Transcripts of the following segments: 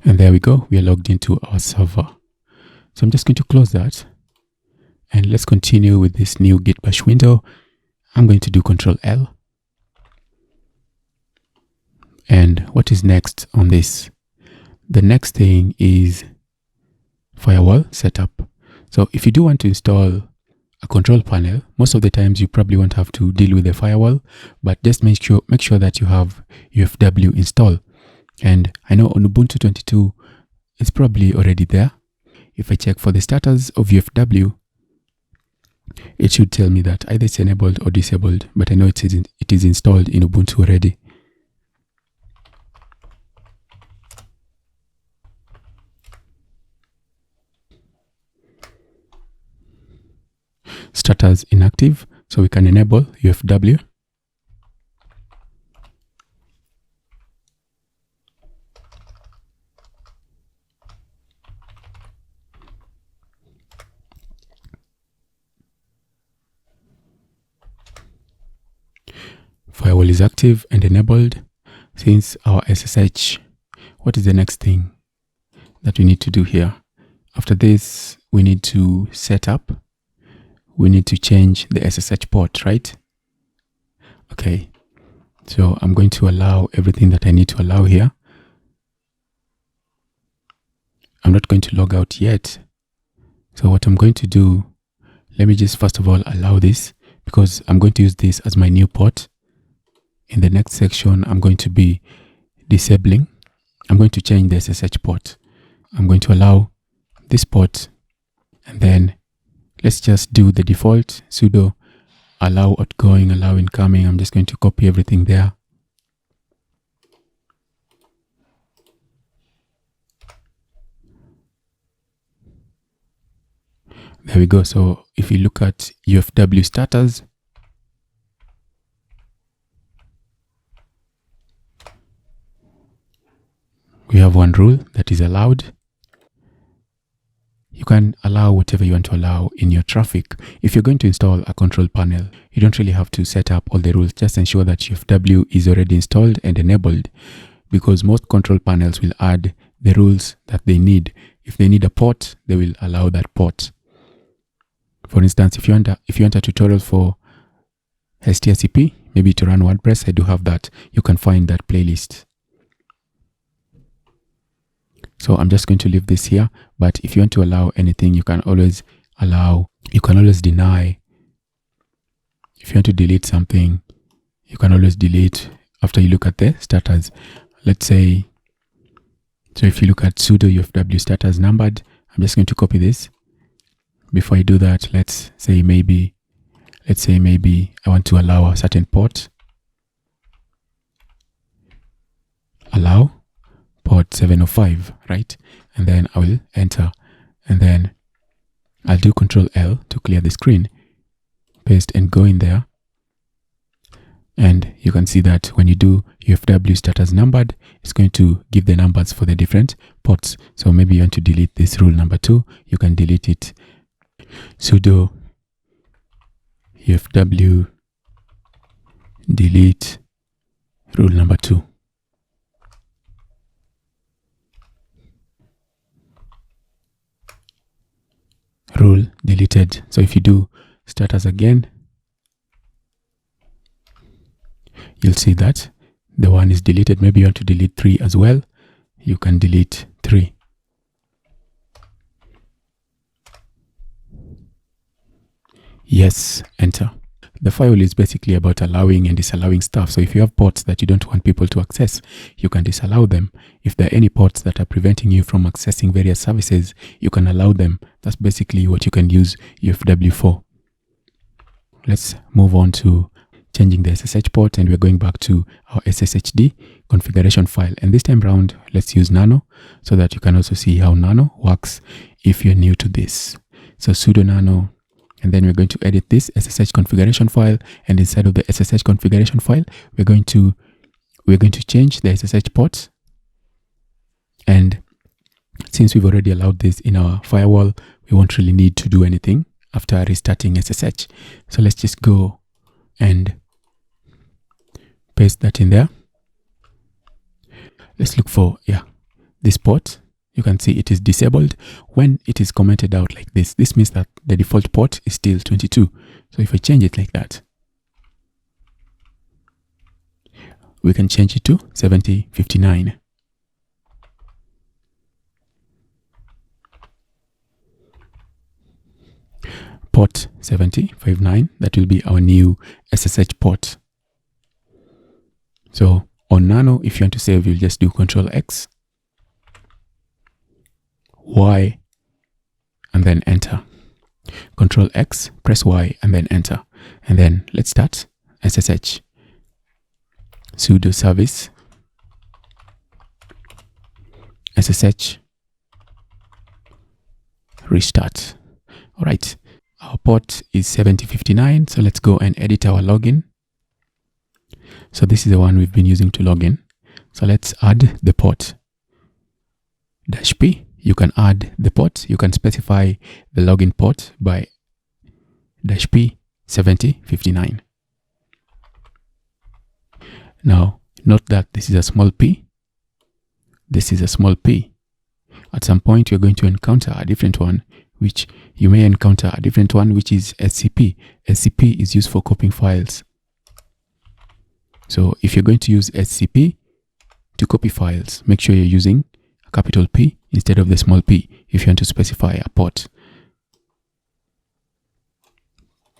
And there we go. We are logged into our server. So I'm just going to close that. And let's continue with this new Git bash window. I'm going to do Control L. And what is next on this? The next thing is firewall setup. So if you do want to install a control panel, most of the times you probably won't have to deal with the firewall, but just make sure that you have UFW installed. And I know on Ubuntu 22, it's probably already there. If I check for the status of UFW, it should tell me that either it's enabled or disabled, but I know it is installed in Ubuntu already. Status inactive, so we can enable UFW. Firewall is active and enabled. Since our SSH, what is the next thing that we need to do here? After this, we need to set up. We need to change the SSH port, right? Okay, so I'm going to allow everything that I need to allow here. I'm not going to log out yet. So what I'm going to do, let me just first of all allow this, because I'm going to use this as my new port. In the next section, I'm going to be disabling. I'm going to change the SSH port. I'm going to allow this port, and then let's just do the default sudo allow outgoing, allow incoming. I'm just going to copy everything there. There we go. So if you look at UFW status, we have one rule that is allowed. You can allow whatever you want to allow in your traffic. If you're going to install a control panel, you don't really have to set up all the rules. Just ensure that UFW is already installed and enabled, because most control panels will add the rules that they need. If they need a port, they will allow that port. For instance, if you want a tutorial for HestiaCP, maybe to run WordPress, I do have that. You can find that playlist. So I'm just going to leave this here, but if you want to allow anything, you can always allow, you can always deny. If you want to delete something, you can always delete after you look at the status. Let's say, so if you look at sudo UFW status numbered, I'm just going to copy this. Before I do that, let's say maybe I want to allow a certain port. Allow port 705, right? And then I will enter, and then I'll do Control L to clear the screen, paste and go in there. And you can see that when you do UFW status numbered, it's going to give the numbers for the different ports. So maybe you want to delete this rule number 2, you can delete it. Sudo UFW delete rule number 2. Rule deleted. So if you do status again, you'll see that the one is deleted. Maybe you want to delete 3 as well. You can delete 3. Yes, enter. The firewall is basically about allowing and disallowing stuff. So if you have ports that you don't want people to access, you can disallow them. If there are any ports that are preventing you from accessing various services, you can allow them. That's basically what you can use UFW for. Let's move on to changing the SSH port, and we're going back to our SSHD configuration file. And this time around, let's use nano so that you can also see how nano works if you're new to this. So sudo nano, and then we're going to edit this SSH configuration file, and inside of the SSH configuration file, we're going to change the SSH ports. And since we've already allowed this in our firewall, we won't really need to do anything after restarting SSH. So let's just go and paste that in there. Let's look for, this port, you can see it is disabled when it is commented out like this. This means that the default port is still 22. So if I change it like that, we can change it to 7059. Port 7059, that will be our new SSH port. So on Nano, if you want to save, you'll just do Control X, Y, and then enter. Control X, press Y, and then enter. And then let's start SSH. Sudo service SSH restart. All right, our port is 7059. So let's go and edit our login. So this is the one we've been using to log in. So let's add the port. -P. You can add the port. You can specify the login port by -P 7059. Now, note that this is a small p. This is a small p. At some point, you're going to encounter a different one, which you may encounter a different one, which is SCP. SCP is used for copying files. So if you're going to use SCP to copy files, make sure you're using a capital P instead of the small p if you want to specify a port.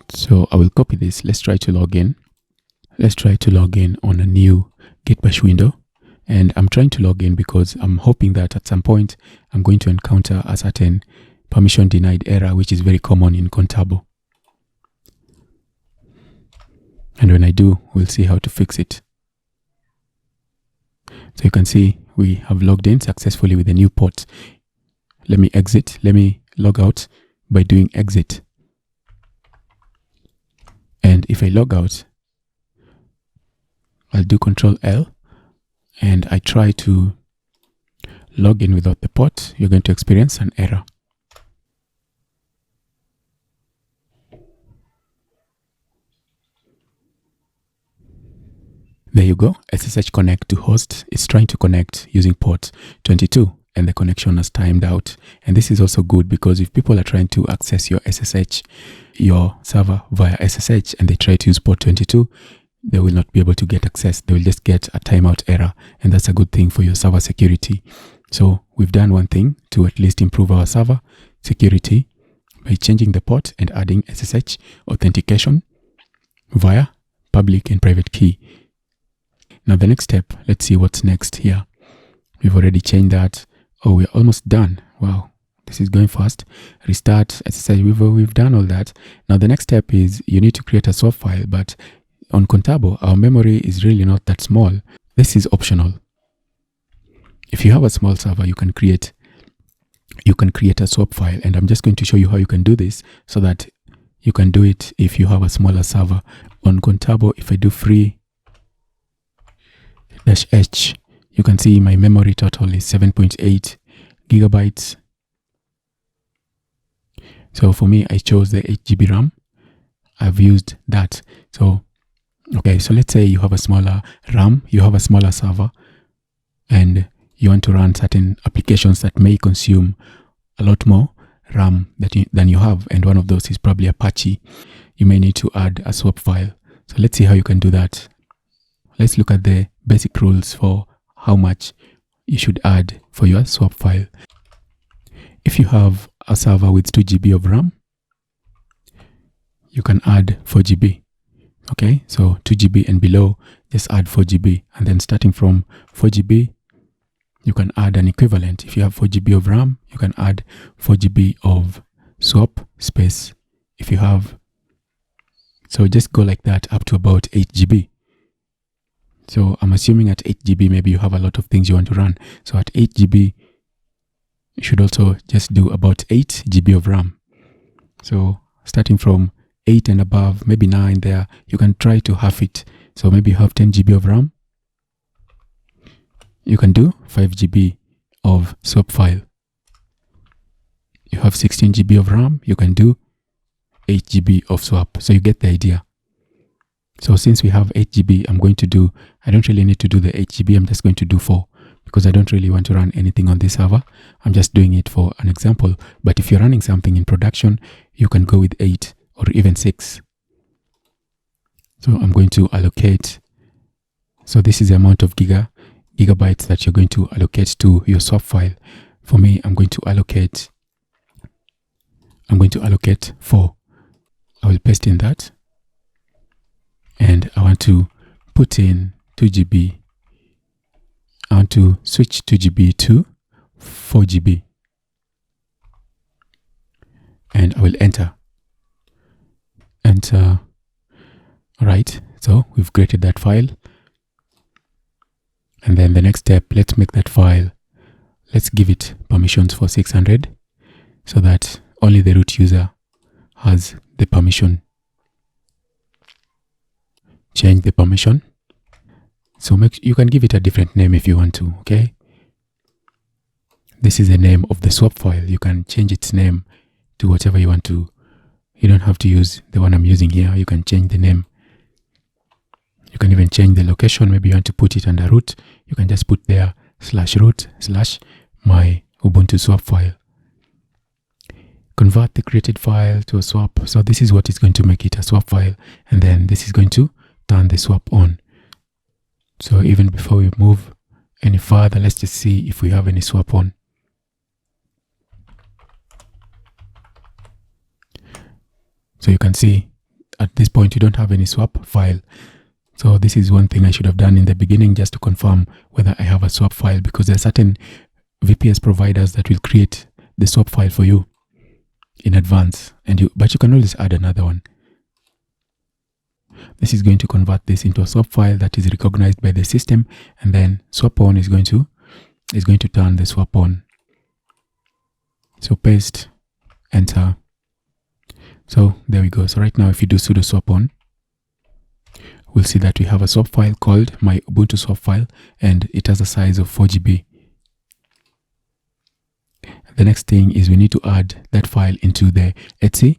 So I will copy this. Let's try to log in. Let's try to log in on a new Git Bash window. And I'm trying to log in because I'm hoping that at some point I'm going to encounter a certain permission denied error, which is very common in Contabo. And when I do, we'll see how to fix it. So you can see we have logged in successfully with a new port. Let me exit. Let me log out by doing exit. And if I log out, I'll do Control L and I try to log in without the port, you're going to experience an error. There you go. SSH connect to host is trying to connect using port 22 and the connection has timed out. And this is also good because if people are trying to access your SSH, your server via SSH, and they try to use port 22, they will not be able to get access. They will just get a timeout error. And that's a good thing for your server security. So we've done one thing to at least improve our server security by changing the port and adding SSH authentication via public and private key. Now the next step, let's see what's next here. We've already changed that. Oh, we're almost done. Wow, this is going fast. Restart SSH. We've done all that. Now the next step is you need to create a swap file, but on Contabo, our memory is really not that small. This is optional. If you have a small server, you can create a swap file, and I'm just going to show you how you can do this so that you can do it if you have a smaller server. On Contabo, if I do free -h, you can see my memory total is 7.8 gigabytes. So for me, I chose the 8 GB RAM. I've used that. So, okay, so let's say you have a smaller RAM, you have a smaller server, and you want to run certain applications that may consume a lot more RAM than you have. And one of those is probably Apache. You may need to add a swap file. So let's see how you can do that. Let's look at the basic rules for how much you should add for your swap file. If you have a server with 2 GB of RAM, you can add 4 GB. Okay, so 2 GB and below, just add 4 GB. And then starting from 4 GB, you can add an equivalent. If you have 4 GB of RAM, you can add 4 GB of swap space. If you have, so just go like that up to about 8 GB. So I'm assuming at 8 GB, maybe you have a lot of things you want to run. So at 8 GB, you should also just do about 8 GB of RAM. So starting from 8 and above, maybe 9 there, you can try to half it. So maybe you have 10 GB of RAM. You can do 5 GB of swap file. You have 16 GB of RAM, you can do 8 GB of swap. So you get the idea. So since we have 8 GB, I don't really need to do the 8 GB, I'm just going to do 4 because I don't really want to run anything on this server. I'm just doing it for an example. But if you're running something in production, you can go with 8 or even 6. So I'm going to allocate. So this is the amount of gigabytes that you're going to allocate to your swap file. For me, I'm going to allocate 4. I will paste in that. And I want to put in 2 GB. I want to switch 2 GB to 4 GB. And I will enter. Enter. All right. So we've created that file. And then the next step, let's make that file. Let's give it permissions for 600 so that only the root user has the permission. Change the permission. So you can give it a different name if you want to, okay? This is the name of the swap file. You can change its name to whatever you want to. You don't have to use the one I'm using here. You can change the name. You can even change the location. Maybe you want to put it under root. You can just put there /root/my Ubuntu swap file. Convert the created file to a swap. So this is what is going to make it a swap file. And then this is going to turn the swap on. So even before we move any further, let's just see if we have any swap on. So you can see at this point, you don't have any swap file. So this is one thing I should have done in the beginning, just to confirm whether I have a swap file, because there are certain VPS providers that will create the swap file for you in advance, but you can always add another one. This is going to convert this into a swap file that is recognized by the system, and then swap on is going to turn the swap on. So paste, enter. So there we go. So right now, if you do sudo swap on, we'll see that we have a swap file called my Ubuntu swap file, and it has a size of 4 GB. The next thing is we need to add that file into the etc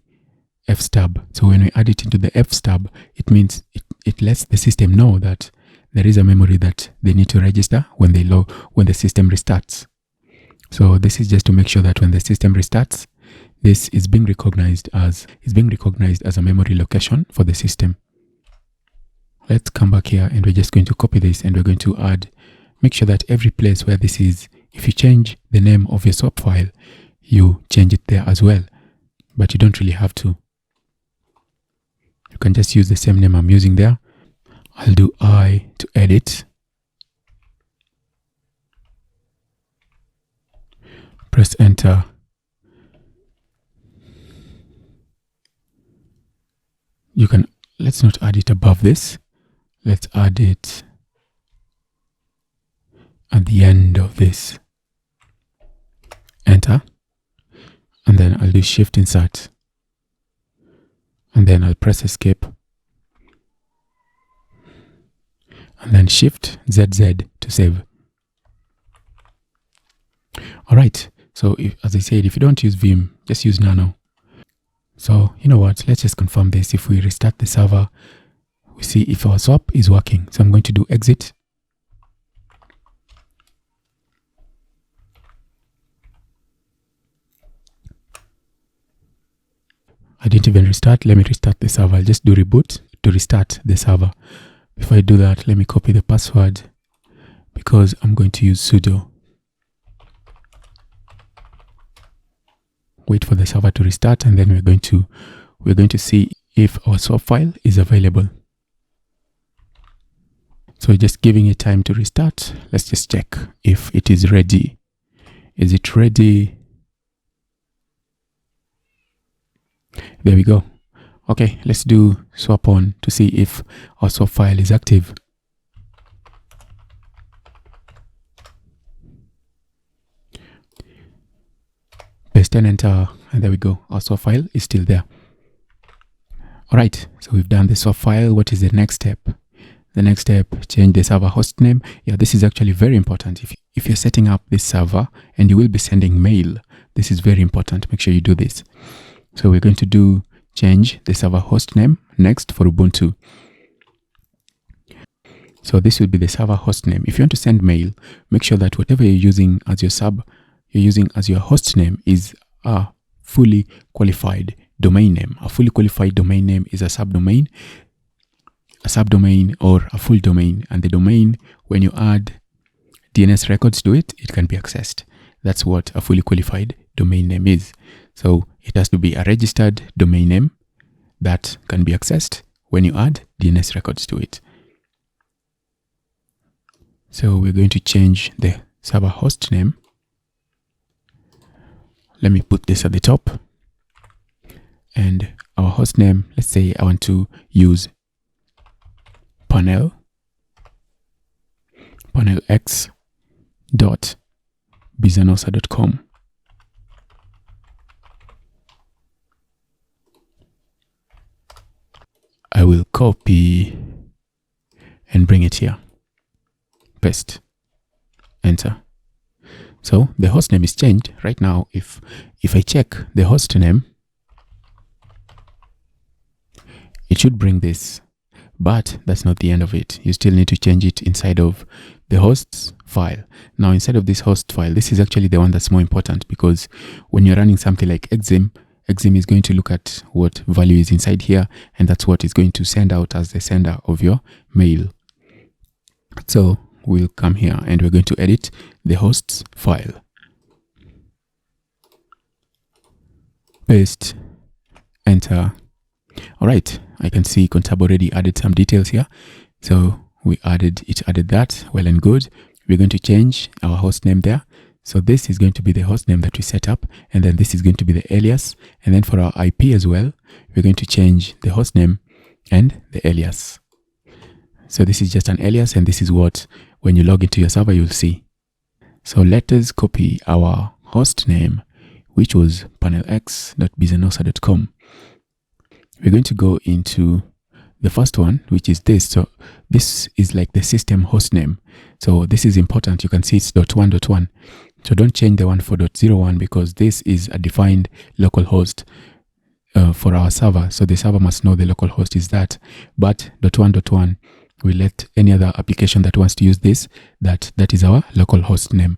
fstub. So when we add it into the fstub, it means it lets the system know that there is a memory that they need to register when the system restarts. So this is just to make sure that when the system restarts, this is being recognized as a memory location for the system. Let's come back here, and we're just going to copy this, and we're going to make sure that every place where this is, if you change the name of your swap file, you change it there as well, but you don't really have to. You can just use the same name I'm using there. I'll do I to edit. Press enter. Let's not add it above this. Let's add it at the end of this. Enter. And then I'll do shift insert. And then I'll press escape. And then shift ZZ to save. All right. So as I said, if you don't use Vim, just use Nano. So you know what? Let's just confirm this. If we restart the server, we see if our swap is working. So I'm going to do exit. I didn't even restart. Let me restart the server. I'll just do reboot to restart the server. Before I do that, let me copy the password, because I'm going to use sudo. Wait for the server to restart, and then we're going to see if our swap file is available. So just giving it time to restart. Let's just check if it is ready. Is it ready? There we go. Okay, let's do swap on to see if our swap file is active. Paste and enter, and there we go. Our swap file is still there. All right, so we've done the swap file. What is the next step? The next step, change the server host name. Yeah, this is actually very important. If you're setting up this server and you will be sending mail, this is very important. Make sure you do this. So we're going to change the server host name next for Ubuntu. So this will be the server host name. If you want to send mail, make sure that whatever you're using as your host name is a fully qualified domain name. A fully qualified domain name is a subdomain or a full domain. And the domain, when you add DNS records to it, it can be accessed. That's what a fully qualified domain name is. So it has to be a registered domain name that can be accessed when you add DNS records to it. So we're going to change the server host name. Let me put this at the top. And our host name, let's say I want to use panelx.bizanosa.com. I will copy and bring it here. Paste, enter. So the host name is changed right now. If I check the host name, it should bring this, but that's not the end of it. You still need to change it inside of the hosts file. Now inside of this host file, this is actually the one that's more important, because when you're running something like Exim is going to look at what value is inside here, and that's what is going to send out as the sender of your mail. So we'll come here and we're going to edit the hosts file. Paste, enter. All right, I can see Contabo already added some details here. So it added that, well and good. We're going to change our host name there. So this is going to be the host name that we set up, and then this is going to be the alias. And then for our IP as well, we're going to change the host name and the alias. So this is just an alias, and this is what, when you log into your server, you'll see. So let us copy our host name, which was panelx.bizanosa.com. We're going to go into the first one, which is this. So this is like the system host name. So this is important. You can see it's .1.1. So don't change the one for .01, because this is a defined local host for our server. So the server must know the local host is that. But .1.1, we let any other application that wants to use this, that is our local host name.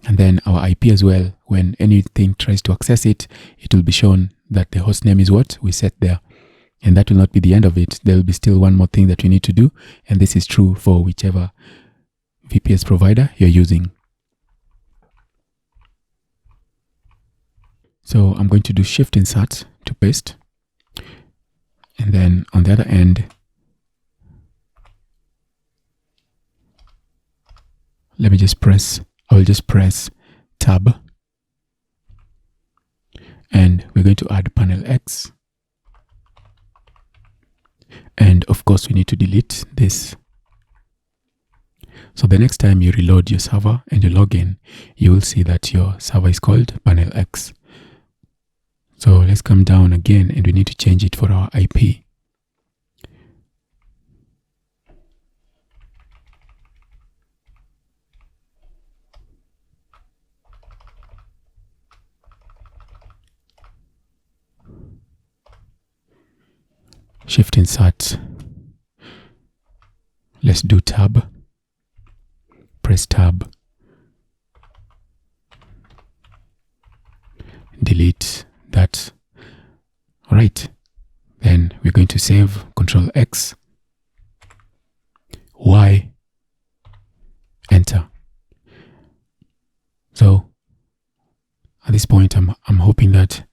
And then our IP as well, when anything tries to access it, it will be shown that the host name is what we set there. And that will not be the end of it. There will be still one more thing that we need to do. And this is true for whichever VPS provider you're using. So I'm going to do Shift Insert to paste. And then on the other end, I will just press Tab. And we're going to add panel X. And of course, we need to delete this. So the next time you reload your server and you log in, you will see that your server is called panel X. So let's come down again, and we need to change it for our IP. Shift Insert. Let's do Tab. Press Tab. Delete that. All right. Then we're going to save. Control X. Y. Enter. So at this point, I'm hoping that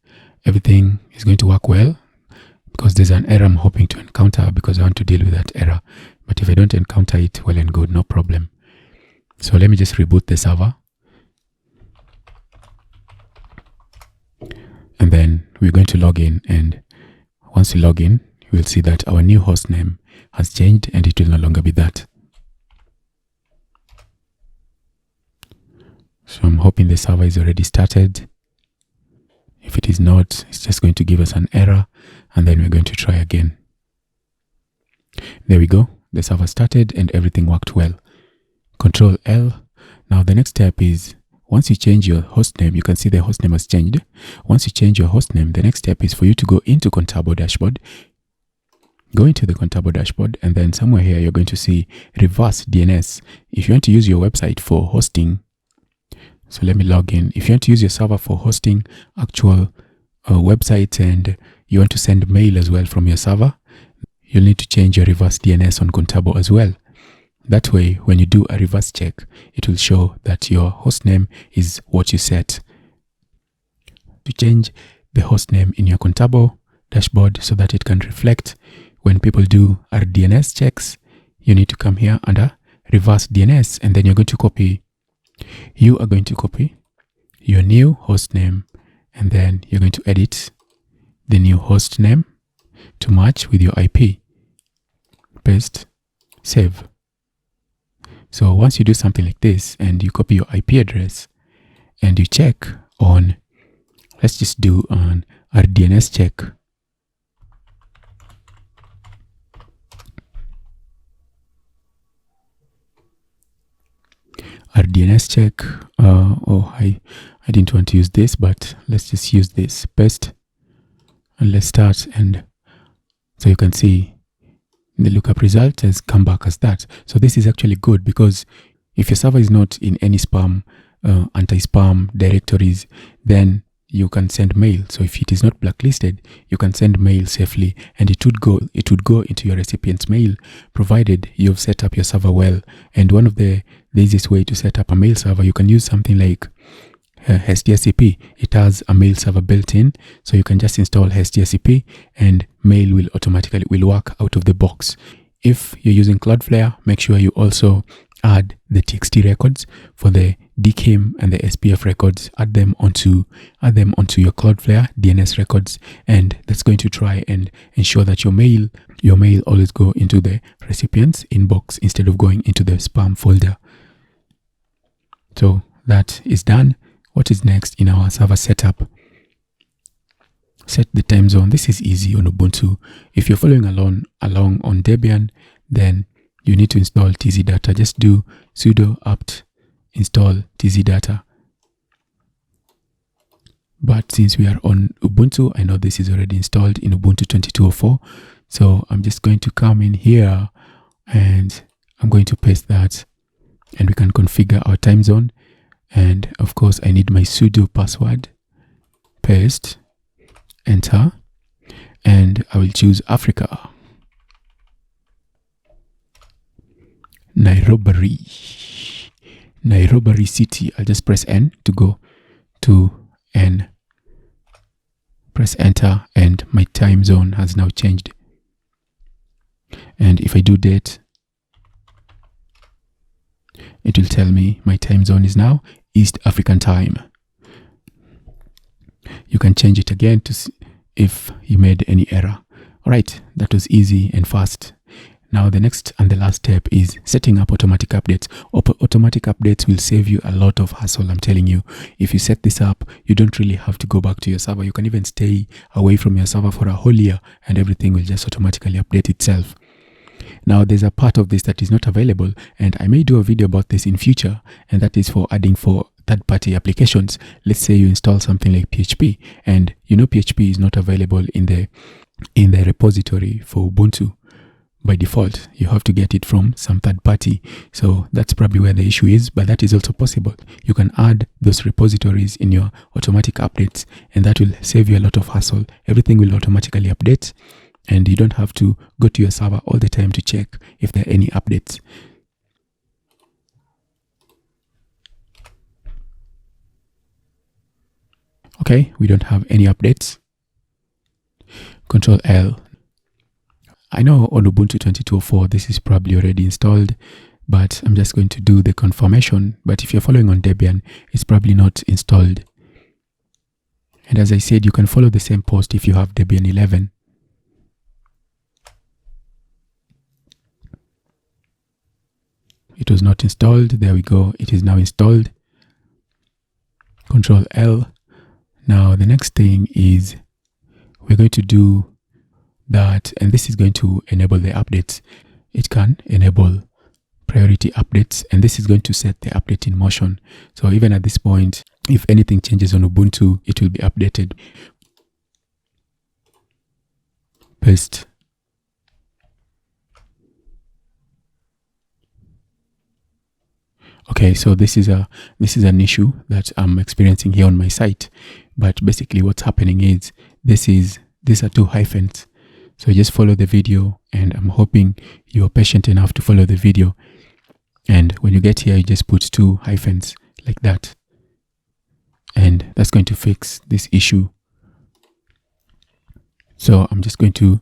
everything is going to work well, because there's an error I'm hoping to encounter, because I want to deal with that error. But if I don't encounter it, well and good, no problem. So let me just reboot the server. And then we're going to log in. And once we log in, you will see that our new host name has changed, and it will no longer be that. So I'm hoping the server is already started. If it is not, it's just going to give us an error, and then we're going to try again. There we go. The server started and everything worked well. Control L. Now the next step is, once you change your host name, you can see the host name has changed. Once you change your host name, the next step is for you to go into Contabo dashboard. Go into the Contabo dashboard, and then somewhere here you're going to see reverse DNS. If you want to use your website for hosting, so let me log in. If you want to use your server for hosting actual websites, and you want to send mail as well from your server, you'll need to change your reverse DNS on Contabo as well. That way, when you do a reverse check, it will show that your hostname is what you set. To change the hostname in your Contabo dashboard so that it can reflect when people do RDNS checks, you need to come here under reverse DNS, and then you're going to copy. You are going to copy your new hostname, and then you're going to edit the new hostname to match with your IP. Paste, save. So once you do something like this and you copy your IP address and you check on, let's just do an RDNS check. RDNS check. I didn't want to use this, but let's just use this. Paste, and let's start. And so you can see the lookup result has come back as that. So this is actually good, because if your server is not in any spam, anti-spam directories, then you can send mail. So if it is not blacklisted, you can send mail safely, and it would go into your recipient's mail, provided you've set up your server well. And one of the easiest way to set up a mail server, you can use something like HestiaCP. It has a mail server built in, so you can just install HestiaCP and mail will work out of the box. If you're using Cloudflare, make sure you also add the TXT records for the DKIM and the SPF records. Add them onto your Cloudflare DNS records, and that's going to try and ensure that your mail always go into the recipient's inbox instead of going into the spam folder. So that is done. What is next in our server setup? Set the time zone. This is easy on Ubuntu. If you're following along on Debian, then you need to install tzdata. Just do sudo apt install tzdata. But since we are on Ubuntu, I know this is already installed in Ubuntu 22.04. So I'm just going to come in here and I'm going to paste that, and we can configure our time zone. And of course, I need my sudo password. Paste, enter, and I will choose Africa. Nairobi city. I'll just press N to go to N. Press enter, and my time zone has now changed. And if I do date, it will tell me my time zone is now East African time. You can change it again to see if you made any error. All right, that was easy and fast. Now the next and the last step is setting up automatic updates. Automatic updates will save you a lot of hassle, I'm telling you. If you set this up, you don't really have to go back to your server. You can even stay away from your server for a whole year and everything will just automatically update itself. Now there's a part of this that is not available, and I may do a video about this in future, and that is for adding for third-party applications. Let's say you install something like PHP, and you know PHP is not available in the repository for Ubuntu. By default, you have to get it from some third party. So that's probably where the issue is, but that is also possible. You can add those repositories in your automatic updates, and that will save you a lot of hassle. Everything will automatically update, and you don't have to go to your server all the time to check if there are any updates. Okay, we don't have any updates. Control L. I know on Ubuntu 22.04 this is probably already installed, but I'm just going to do the confirmation. But if you're following on Debian, it's probably not installed. And as I said, you can follow the same post if you have Debian 11. It was not installed. There we go. It is now installed. Control L. Now the next thing is we're going to do that, and this is going to enable the updates. It can enable priority updates, and this is going to set the update in motion. So even at this point, if anything changes on Ubuntu, it will be updated. Paste, Okay, so this is an issue that I'm experiencing here on my site. But basically what's happening is these are two hyphens. So just follow the video, and I'm hoping you're patient enough to follow the video. And when you get here, you just put two hyphens like that. And that's going to fix this issue. So I'm just going to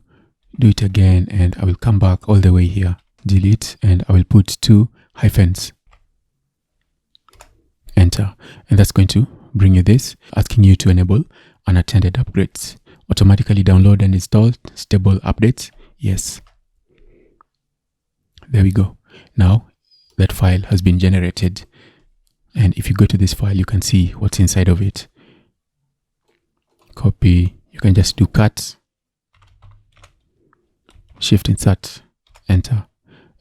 do it again, and I will come back all the way here, delete, and I will put two hyphens. Enter. And that's going to bring you this, asking you to enable unattended upgrades. Automatically download and install stable updates. Yes. There we go. Now that file has been generated. And if you go to this file, you can see what's inside of it. Copy. You can just do cut, shift insert, enter,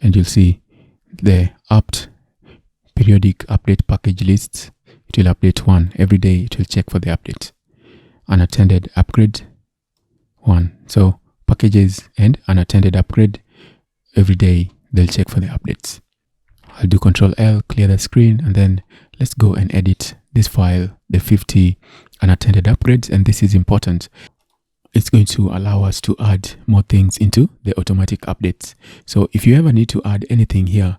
and you'll see the apt periodic update package lists. It will update one every day. It will check for the update. Unattended upgrade one. So packages and unattended upgrade every day, they'll check for the updates. I'll do Control L, clear the screen, and then let's go and edit this file, the 50 unattended upgrades. And this is important. It's going to allow us to add more things into the automatic updates. So if you ever need to add anything here,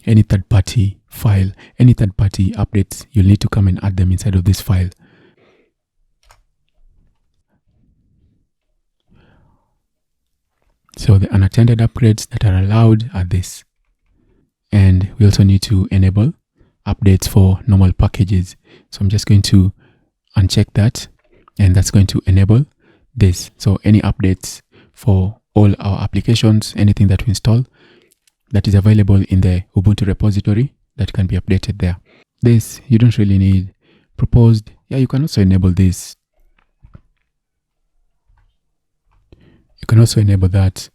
any third-party file, any third-party updates, you'll need to come and add them inside of this file. So the unattended upgrades that are allowed are this. And we also need to enable updates for normal packages. So I'm just going to uncheck that, and that's going to enable this. So any updates for all our applications, anything that we install, that is available in the Ubuntu repository, that can be updated there. This, you don't really need. Proposed, yeah, you can also enable this. You can also enable that.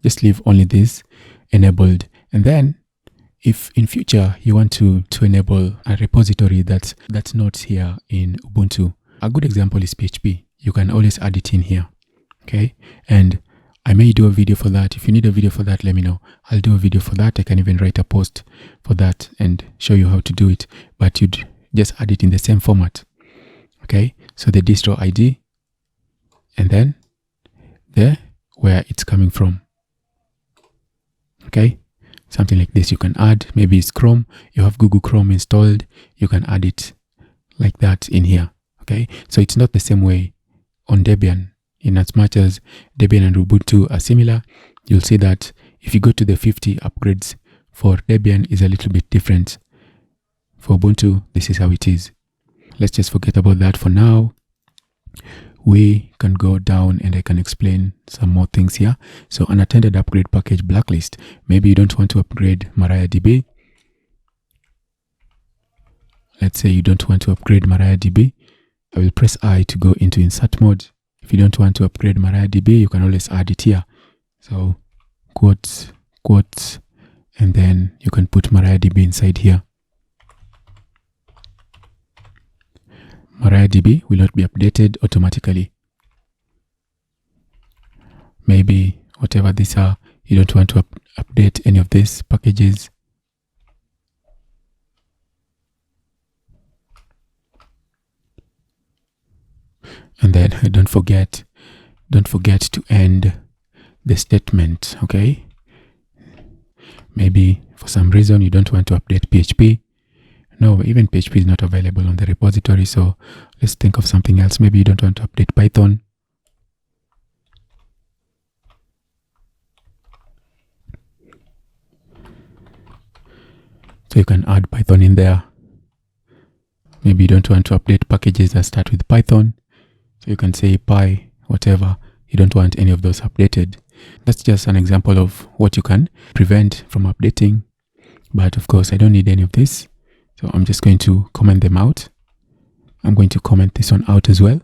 Just leave only this enabled. And then if in future you want to enable a repository that's not here in Ubuntu, a good example is PHP. You can always add it in here. Okay. And I may do a video for that. If you need a video for that, let me know. I'll do a video for that. I can even write a post for that and show you how to do it. But you'd just add it in the same format. Okay. So the distro ID, and then where it's coming from. Okay. Something like this you can add. Maybe it's Chrome. You have Google Chrome installed. You can add it like that in here. Okay. So it's not the same way on Debian. In as much as Debian and Ubuntu are similar, you'll see that if you go to the 50 upgrades for Debian is a little bit different. For Ubuntu, this is how it is. Let's just forget about that for now. We can go down and I can explain some more things here. So unattended upgrade package blacklist. Maybe you don't want to upgrade MariaDB. Let's say you don't want to upgrade MariaDB. I will press I to go into insert mode. If you don't want to upgrade MariaDB, you can always add it here. So quotes, and then you can put MariaDB inside here. MariaDB will not be updated automatically. Maybe whatever these are, you don't want to update any of these packages. And then don't forget to end the statement. Okay. Maybe for some reason you don't want to update PHP. No, even PHP is not available on the repository. So let's think of something else. Maybe you don't want to update Python. So you can add Python in there. Maybe you don't want to update packages that start with Python. So you can say py, whatever. You don't want any of those updated. That's just an example of what you can prevent from updating. But of course, I don't need any of this. So I'm just going to comment them out. I'm going to comment this one out as well.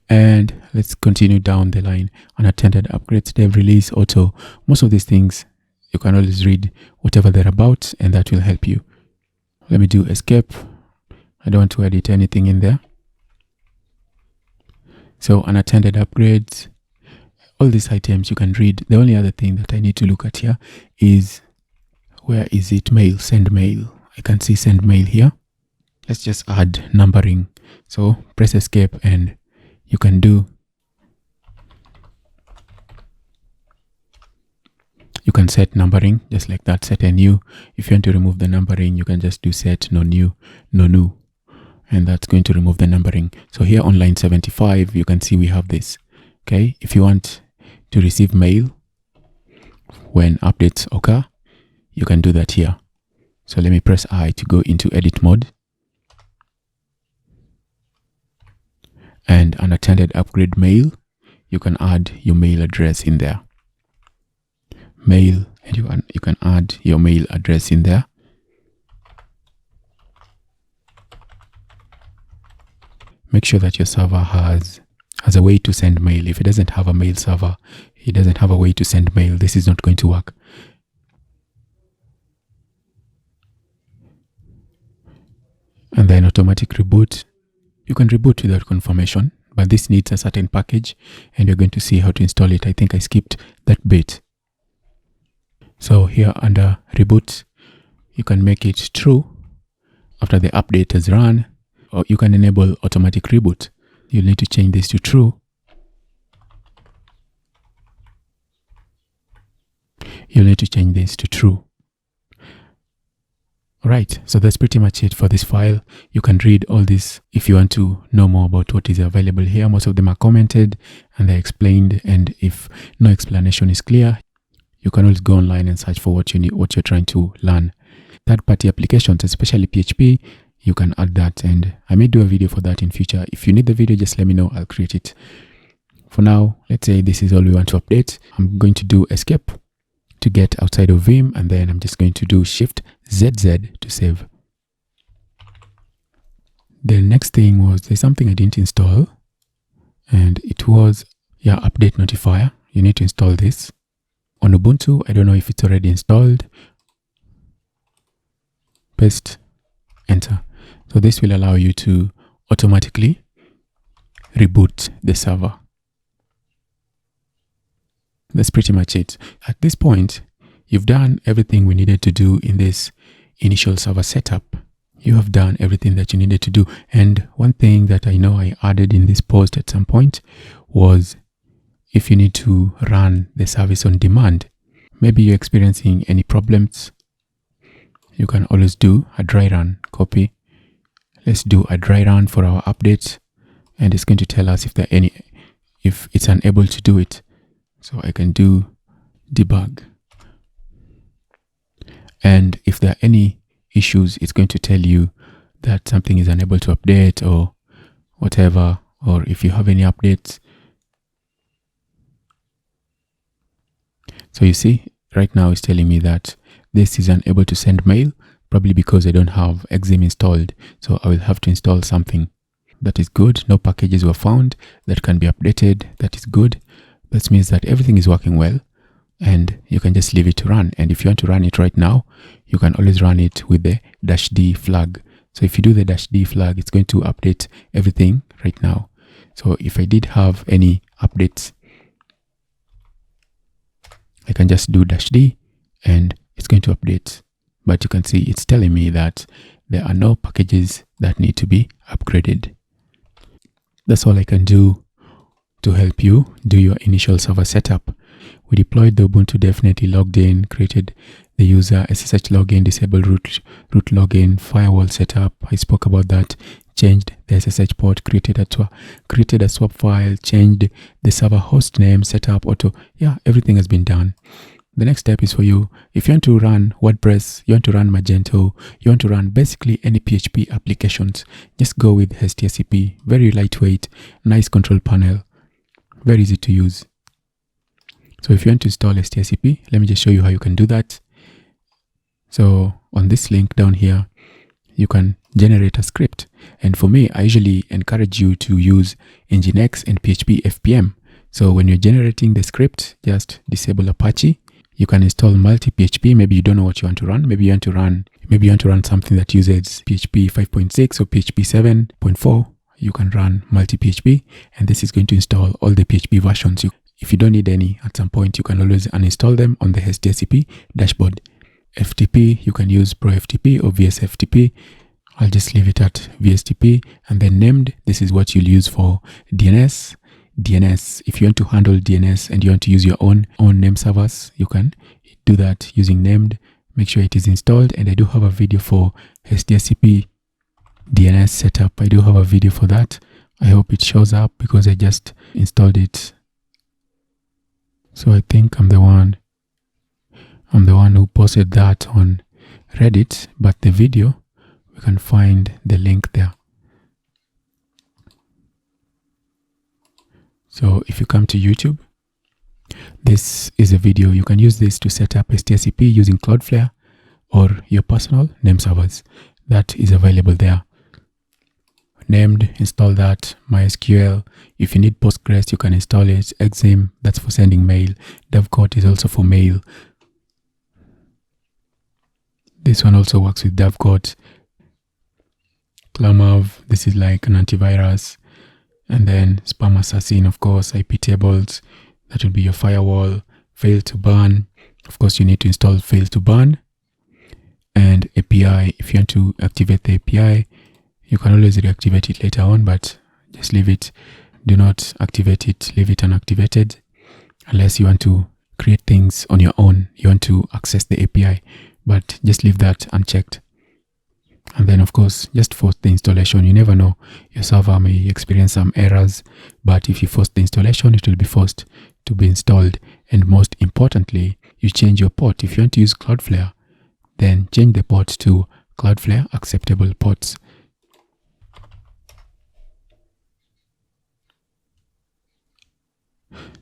And let's continue down the line. Unattended upgrades, dev release, auto. Most of these things, you can always read whatever they're about, and that will help you. Let me do escape. I don't want to edit anything in there. So unattended upgrades, all these items you can read. The only other thing that I need to look at here is Where is it? Mail, send mail. I can see send mail here. Let's just add numbering. So press escape and you can set numbering just like that. Set a new. If you want to remove the numbering, you can just do set no new, no new, and that's going to remove the numbering. So here on line 75, you can see we have this. Okay, if you want to receive mail when updates occur, you can do that here. So let me press I to go into edit mode. And unattended upgrade mail, you can add your mail address in there. Mail, and you can add your mail address in there. Make sure that your server has a way to send mail. If it doesn't have a mail server, it doesn't have a way to send mail, this is not going to work. And then automatic reboot. You can reboot without confirmation, but this needs a certain package and you're going to see how to install it. I think I skipped that bit. So here under reboot, you can make it true after the update has run, or you can enable automatic reboot. You'll need to change this to true. You'll need to change this to true. Alright, so that's pretty much it for this file. You can read all this if you want to know more about what is available here. Most of them are commented and they're explained, and if no explanation is clear, you can always go online and search for what you need, what you're trying to learn. Third-party applications, especially PHP, you can add that, and I may do a video for that in future. If you need the video, just let me know, I'll create it. For now, let's say this is all we want to update. I'm going to do escape to get outside of Vim, and then I'm just going to do Shift ZZ to save. The next thing was there's something I didn't install, and it was update notifier. You need to install this on Ubuntu. I don't know if it's already installed. Paste, enter. So this will allow you to automatically reboot the server. That's pretty much it. At this point, you've done everything we needed to do in this initial server setup. You have done everything that you needed to do. And one thing that I know I added in this post at some point was if you need to run the service on demand, maybe you're experiencing any problems, you can always do a dry run. Copy. Let's do a dry run for our update, and it's going to tell us if it's unable to do it. So I can do debug, and if there are any issues, it's going to tell you that something is unable to update or whatever, or if you have any updates. So you see, right now it's telling me that this is unable to send mail, probably because I don't have Exim installed. So I will have to install something. That is good. No packages were found that can be updated. That is good. That means that everything is working well, and you can just leave it to run. And if you want to run it right now, you can always run it with the -d flag. So if you do the -d flag, it's going to update everything right now. So if I did have any updates, I can just do -d and it's going to update. But you can see it's telling me that there are no packages that need to be upgraded. That's all I can do to help you do your initial server setup. We deployed the Ubuntu, definitely logged in, created the user, SSH login, disabled root login, firewall setup. I spoke about that. Changed the SSH port, created a swap file, changed the server host name, set up auto. Yeah, everything has been done. The next step is for you, if you want to run WordPress, you want to run Magento, you want to run basically any PHP applications, just go with HestiaCP. Very lightweight, nice control panel, very easy to use. So if you want to install HestiaCP, let me just show you how you can do that. So on this link down here, you can generate a script. And for me, I usually encourage you to use Nginx and PHP FPM. So when you're generating the script, just disable Apache. You can install multi-PHP. Maybe you don't know what you want to run. Maybe you want to run something that uses PHP 5.6 or PHP 7.4. You can run multi-PHP, and this is going to install all the PHP versions. If you don't need any at some point, you can always uninstall them on the HestiaCP dashboard. FTP, you can use Pro FTP or VSFTP. I'll just leave it at VSTP. And then named, this is what you'll use for DNS. DNS, if you want to handle DNS and you want to use your own name servers, you can do that using named. Make sure it is installed. And I do have a video for HestiaCP DNS setup. I do have a video for that. I hope it shows up because I just installed it. So I think I'm the one who posted that on Reddit, but the video, we can find the link there. So if you come to YouTube, this is a video. You can use this to set up HestiaCP using Cloudflare or your personal name servers. That is available there. Named, install that. MySQL, if you need Postgres, you can install it. Exim, that's for sending mail. Dovecot is also for mail. This one also works with Dovecot. Clamav, this is like an antivirus. And then Spam Assassin, of course, IP tables, that will be your firewall. Fail to burn, of course, you need to install fail to burn. And API, if you want to activate the API, you can always reactivate it later on, but just leave it. Do not activate it, leave it unactivated, unless you want to create things on your own. You want to access the API, but just leave that unchecked. And then, of course, just force the installation. You never know, your server may experience some errors, but if you force the installation, it will be forced to be installed. And most importantly, you change your port. If you want to use Cloudflare, then change the port to Cloudflare acceptable ports.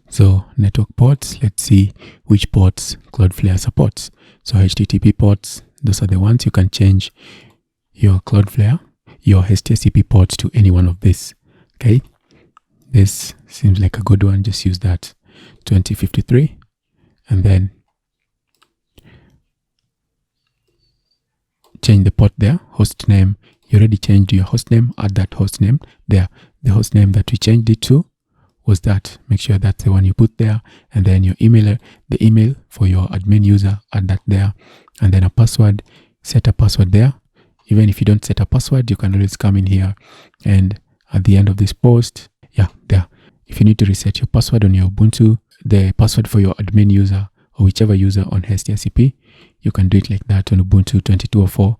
So network ports, let's see which ports Cloudflare supports. So HTTP ports, those are the ones you can change your Cloudflare, your HestiaCP port to any one of these. Okay, this seems like a good one. Just use that 2053, and then change the port there. Host name, you already changed your host name. Add that host name there. The host name that we changed it to was that. Make sure that's the one you put there. And then your email, the email for your admin user, add that there. And then a password, set a password there. Even if you don't set a password, you can always come in here and at the end of this post, yeah, there. If you need to reset your password on your Ubuntu, the password for your admin user or whichever user on HestiaCP, you can do it like that on Ubuntu 2204.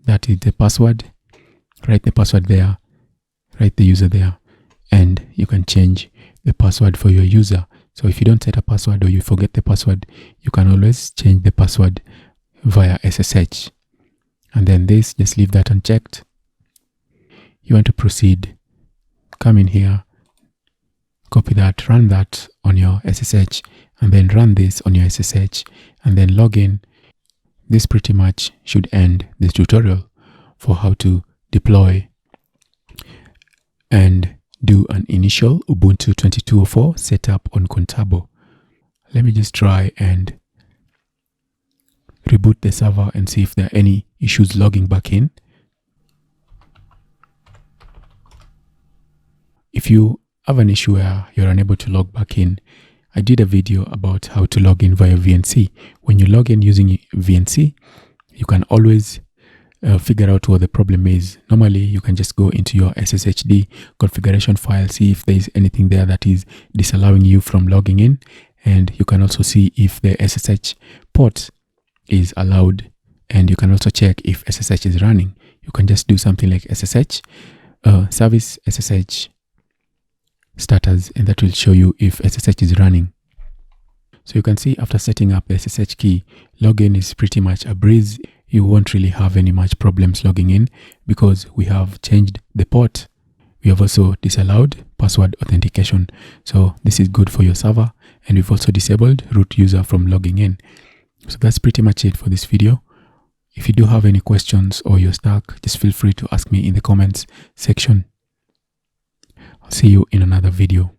That is the password. Write the password there, write the user there, and you can change the password for your user. So if you don't set a password or you forget the password, you can always change the password via SSH. And then this, just leave that unchecked. You want to proceed, come in here, copy that, run that on your SSH, and then run this on your SSH, and then log in. This pretty much should end this tutorial for how to deploy and do an initial Ubuntu 2204 setup on Contabo. Let me just try and reboot the server and see if there are any issues logging back in. If you have an issue where you're unable to log back in, I did a video about how to log in via VNC. When you log in using VNC, you can always figure out what the problem is. Normally, you can just go into your SSHD configuration file, see if there is anything there that is disallowing you from logging in. And you can also see if the SSH port is allowed, and you can also check if SSH is running. You can just do something like SSH service SSH status, and that will show you if SSH is running. So you can see after setting up the SSH key, login is pretty much a breeze. You won't really have any much problems logging in because we have changed the port. We have also disallowed password authentication. So this is good for your server, and we've also disabled root user from logging in. So that's pretty much it for this video. If you do have any questions or you're stuck, just feel free to ask me in the comments section. I'll see you in another video.